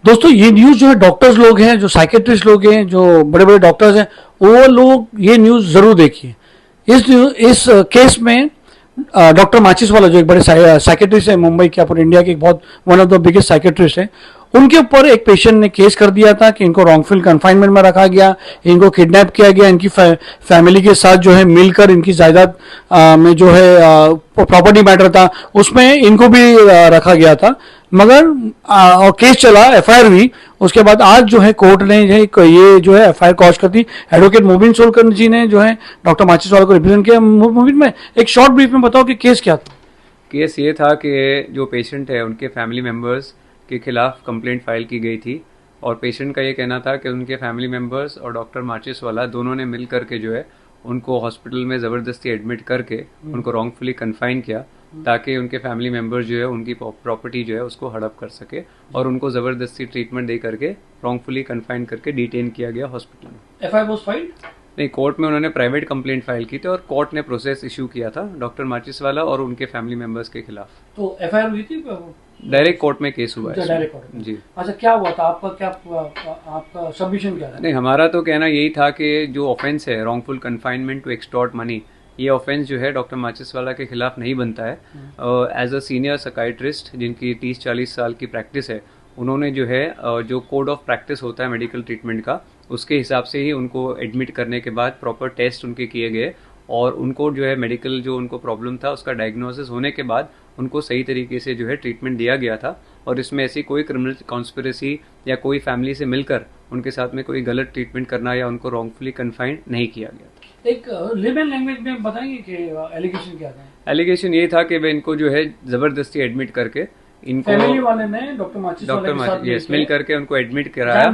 दोस्तों ये न्यूज़ जो है डॉक्टर्स लोग हैं, जो साइकेट्रिस्ट लोग हैं, जो बड़े बड़े डॉक्टर्स हैं, वो लोग ये न्यूज़ ज़रूर देखिए। इस केस में डॉक्टर माचिसवाला जो एक बड़े साइकेट्रिस्ट है मुंबई के, पूरे इंडिया के एक बहुत one of the biggest psychiatrist है, उनके ऊपर एक पेशेंट ने केस कर दिया था कि इनको रॉन्गफुल कन्फाइनमेंट में रखा गया, इनको किडनैप किया गया, इनकी फैमिली के साथ जो है मिलकर इनकी जायदाद में जो है प्रॉपर्टी मैटर था उसमें इनको भी रखा गया था। मगर और केस चला, एफआईआर हुई। उसके बाद आज जो है कोर्ट ने ये जो है एफआईआर कॉज कर दी। एडवोकेट मोबिन सोलकर जी ने जो है डॉक्टर माचिसवाला को रिप्रेजेंट किया। मोबिन में एक शॉर्ट ब्रीफ में बताओ कि केस क्या था। केस ये था कि जो पेशेंट है उनके फैमिली मेम्बर्स के खिलाफ कंप्लेंट फाइल की गई थी और पेशेंट का ये कहना था कि उनके फैमिली मेम्बर्स और डॉक्टर माचिसवाला दोनों ने मिल करके जो है उनको हॉस्पिटल में ज़बरदस्ती एडमिट करके उनको रॉन्गफुली कन्फाइन किया ताकि उनके फैमिली मेम्बर्स जो है उनकी प्रॉपर्टी जो है उसको हड़प कर सके और उनको ज़बरदस्ती ट्रीटमेंट दे करके रॉन्गफुली कन्फाइन करके डिटेन किया गया हॉस्पिटल में। FIR was filed? नहीं, कोर्ट में उन्होंने प्राइवेट कंप्लेंट फाइल की थी और कोर्ट ने प्रोसेस इशू किया था डॉक्टर माचिसवाला और उनके फैमिली मेंबर्स के खिलाफ। तो एफआईआर हुई थी? डायरेक्ट कोर्ट में केस हुआ है। डायरेक्ट कोर्ट जी। अच्छा, क्या हुआ था आपका सबमिशन क्या था? नहीं, हमारा तो कहना यही था कि जो ऑफेंस है wrongful confinement to extort money, ये ऑफेंस जो है डॉक्टर माचिसवाला के खिलाफ नहीं बनता है। एज अ सीनियर साइकियाट्रिस्ट जिनकी 30-40 साल की प्रैक्टिस है, उन्होंने जो है जो कोड ऑफ प्रैक्टिस होता है मेडिकल ट्रीटमेंट का, उसके हिसाब से ही उनको एडमिट करने के बाद प्रॉपर टेस्ट उनके किए गए और उनको जो है मेडिकल जो उनको प्रॉब्लम था उसका डायग्नोसिस होने के बाद उनको सही तरीके से जो है ट्रीटमेंट दिया गया था और इसमें ऐसी कोई क्रिमिनल कॉन्स्पिरेसी या कोई फैमिली से मिलकर उनके साथ में कोई गलत ट्रीटमेंट करना या उनको रॉन्गफुली कन्फाइंड नहीं किया गया था। एक लेमन लैंग्वेज में बताएंगे कि एलिगेशन क्या था? एलिगेशन ये था कि वे इनको जो है जबरदस्ती एडमिट करके इनको फैमिली वाले ने डॉक्टर माचिसवाला मिल करके उनको एडमिट कराया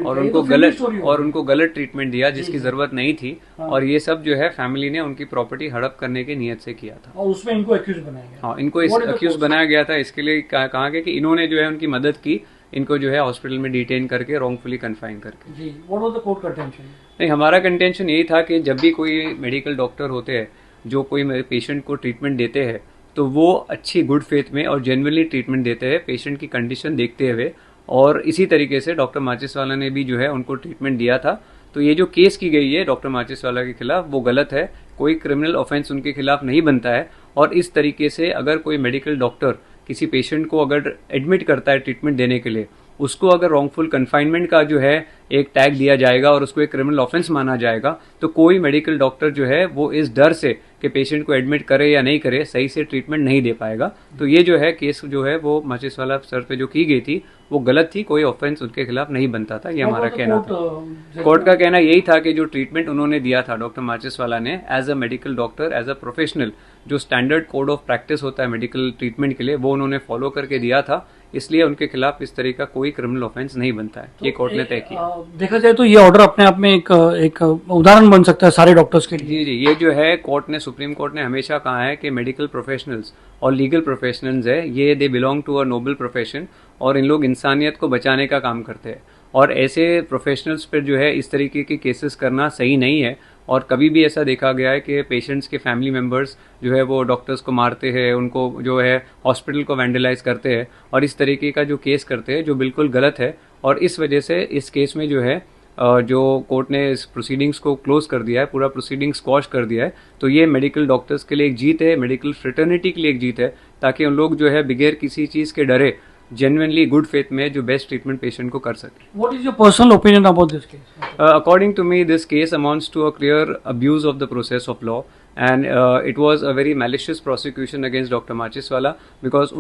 और उनको गलत ट्रीटमेंट दिया जिसकी जरूरत नहीं थी। हाँ। और ये सब जो है फैमिली ने उनकी प्रॉपर्टी हड़प करने की नियत से किया था और उसमें इनको एक्यूज बनाया गया। हाँ, इनको एक्यूज बनाया गया था। इसके लिए कहा गया कि इन्होंने जो है उनकी मदद की, इनको जो है हॉस्पिटल में डिटेन करके रॉन्गफुली कन्फाइन करके। जी, what was the court contention? नहीं, हमारा कंटेंशन यही था कि जब भी कोई मेडिकल डॉक्टर होते हैं जो कोई पेशेंट को ट्रीटमेंट देते हैं तो वो अच्छी गुड फेथ में और जेन्युइनली ट्रीटमेंट देते हैं पेशेंट की कंडीशन देखते हुए, और इसी तरीके से डॉक्टर माचिसवाला ने भी जो है उनको ट्रीटमेंट दिया था। तो ये जो केस की गई है डॉक्टर माचिसवाला के खिलाफ वो गलत है, कोई क्रिमिनल ऑफेंस उनके खिलाफ नहीं बनता है। और इस तरीके से अगर कोई मेडिकल डॉक्टर किसी पेशेंट को अगर एडमिट करता है ट्रीटमेंट देने के लिए, उसको अगर रॉन्गफुल कन्फाइनमेंट का जो है एक टैग दिया जाएगा और उसको एक क्रिमिनल ऑफेंस माना जाएगा, तो कोई मेडिकल डॉक्टर जो है वो इस डर से कि पेशेंट को एडमिट करे या नहीं करे सही से ट्रीटमेंट नहीं दे पाएगा। तो ये जो है केस जो है वो माचिसवाला सर पे जो की गई थी वो गलत थी, कोई ऑफेंस उनके खिलाफ नहीं बनता था, ये हमारा कहना था। कोर्ट का कहना यही था कि जो ट्रीटमेंट उन्होंने दिया था डॉक्टर माचिसवाला ने as a medical doctor, as a professional, जो स्टैंडर्ड कोड ऑफ प्रैक्टिस होता है मेडिकल ट्रीटमेंट के लिए वो उन्होंने फॉलो करके दिया था, इसलिए उनके खिलाफ इस तरह का कोई क्रिमिनल ऑफेंस नहीं बनता है। ये कोर्ट ने तय किया। देखा जाए तो ये ऑर्डर अपने आप में एक उदाहरण बन सकता है सारे डॉक्टर्स के लिए। जी, ये जो है कोर्ट ने, सुप्रीम कोर्ट ने हमेशा कहा है कि मेडिकल प्रोफेशनल्स और लीगल प्रोफेशनल्स है ये they belong to a noble profession और इन लोग इंसानियत को बचाने का काम करते हैं और ऐसे प्रोफेशनल्स पर जो है इस तरीके के केसेस करना सही नहीं है। और कभी भी ऐसा देखा गया है कि पेशेंट्स के फैमिली मेंबर्स जो है वो डॉक्टर्स को मारते हैं, उनको जो है हॉस्पिटल को वैंडलाइज करते हैं और इस तरीके का जो केस करते हैं जो बिल्कुल गलत है। और इस वजह से इस केस में जो है जो कोर्ट ने इस प्रोसीडिंग्स को क्लोज कर दिया है, पूरा प्रोसीडिंग्स क्वॉश कर दिया है। तो ये मेडिकल डॉक्टर्स के लिए एक जीत है, मेडिकल फ्रेटर्निटी के लिए एक जीत है, ताकि उन लोग जो है बगैर किसी चीज़ के डरे genuinely गुड फेथ में जो बेस्ट ट्रीटमेंट पेशेंट को कर सके। What is your personal opinion about this case? According to me, this case amounts to a clear abuse of the process of law, and it was a very malicious prosecution against Dr. Machiswala because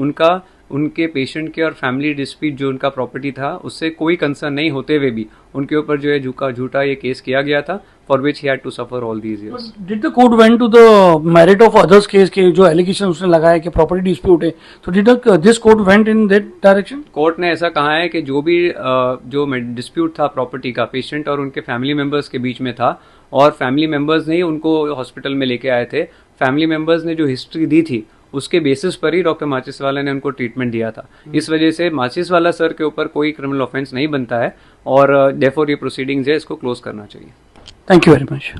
उनके patient के और family dispute जो उनका property था उससे कोई concern नहीं होते हुए भी उनके ऊपर जो है झूठा ये केस किया गया था, for which he had to suffer all these years. Did the court went to the merit of others case के जो एलिगेशन उसने लगाया कि प्रॉपर्टी डिस्प्यूट है, तो did this court went in that direction? Court ने ऐसा कहा है कि जो भी जो डिस्प्यूट था प्रॉपर्टी का पेशेंट और उनके फैमिली मेंबर्स के बीच में था और फैमिली मेंबर्स ने ही उनको हॉस्पिटल में लेके आए थे, फैमिली मेंबर्स ने जो हिस्ट्री दी थी उसके बेसिस पर ही डॉक्टर माचिसवाला ने उनको ट्रीटमेंट दिया था। इस वजह से माचिसवाला सर के ऊपर कोई क्रिमिनल ऑफेंस नहीं बनता है और देयरफॉर ये प्रोसीडिंग्स है इसको क्लोज करना चाहिए। Thank you very much.